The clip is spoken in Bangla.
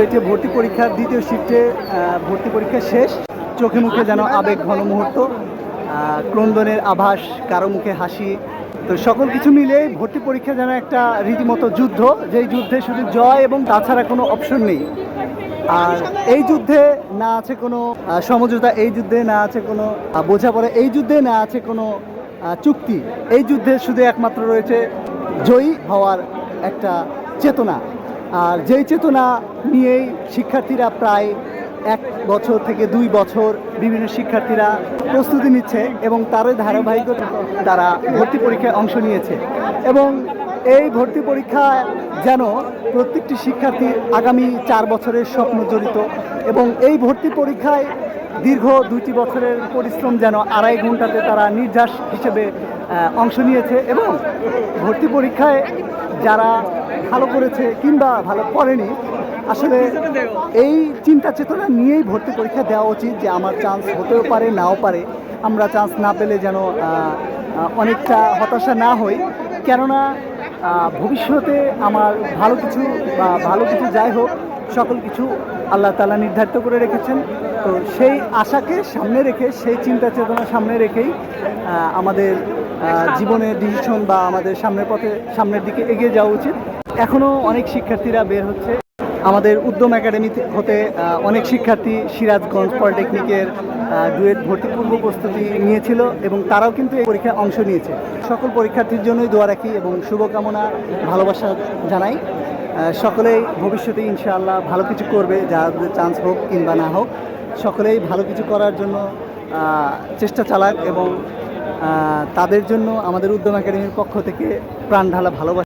রয়েছে ভর্তি পরীক্ষার দ্বিতীয় শিফটে। ভর্তি পরীক্ষা শেষ, চোখে মুখে যেন আবেগ ঘন মুহূর্ত, ক্রন্দনের আভাস, কারো মুখে হাসি। তো সকল কিছু মিলে ভর্তি পরীক্ষা যেন একটা রীতিমতো যুদ্ধ, যেই যুদ্ধে শুধু জয় এবং তাছাড়া কোনো অপশন নেই। আর এই যুদ্ধে না আছে কোনো সমঝোতা, এই যুদ্ধে না আছে কোনো বোঝাপড়া, এই যুদ্ধে না আছে কোনো চুক্তি। এই যুদ্ধে শুধু একমাত্র রয়েছে জয়ী হওয়ার একটা চেতনা। আর যেই চেতনা নিয়েই শিক্ষার্থীরা প্রায় 1 বছর থেকে 2 বছর বিভিন্ন শিক্ষার্থীরা প্রস্তুতি নিচ্ছে এবং তারই ধারাবাহিকতা তারা ভর্তি পরীক্ষায় অংশ নিয়েছে। এবং এই ভর্তি পরীক্ষা যেন প্রত্যেকটি শিক্ষার্থীর আগামী 4 বছরের স্বপ্ন জড়িত। এবং এই ভর্তি পরীক্ষায় দীর্ঘ 2টি বছরের পরিশ্রম যেন 2.5 ঘন্টাতে তারা নির্যাস হিসেবে অংশ নিয়েছে। এবং ভর্তি পরীক্ষায় যারা ভালো করেছে কিংবা ভালো করেনি, আসলে এই চিন্তা চেতনা নিয়েই ভর্তি পরীক্ষা দেওয়া উচিত যে আমার চান্স হতেও পারে, নাও পারে। আমরা চান্স না পেলে যেন অনেকটা হতাশা না হই, কেননা ভবিষ্যতে আমার ভালো কিছু বা ভালো কিছু যাই হোক, সকল কিছু আল্লাহ তাআলা নির্ধারিত করে রেখেছেন। তো সেই আশাকে সামনে রেখে, সেই চিন্তা চেতনা সামনে রেখেই আমাদের জীবনের ডিসিশন বা আমাদের সামনের দিকে এগিয়ে যাওয়া উচিত। এখনও অনেক শিক্ষার্থীরা বের হচ্ছে। আমাদের উদ্যম একাডেমি হতে অনেক শিক্ষার্থী সিরাজগঞ্জ পলিটেকনিকের ডুয়েট ভর্তি পূর্ব প্রস্তুতি নিয়েছিল এবং তারাও কিন্তু এই পরীক্ষায় অংশ নিয়েছে। সকল পরীক্ষার্থীর জন্যই দোয়া রাখি এবং শুভকামনা, ভালোবাসা জানাই। সকলেই ভবিষ্যতে ইনশাআল্লাহ ভালো কিছু করবে, যাদের চান্স হোক কিংবা না হোক, সকলেই ভালো কিছু করার জন্য চেষ্টা চালাক এবং তাদের জন্য আমাদের উদ্যম একাডেমির পক্ষ থেকে প্রাণ ঢালা ভালোবাসা।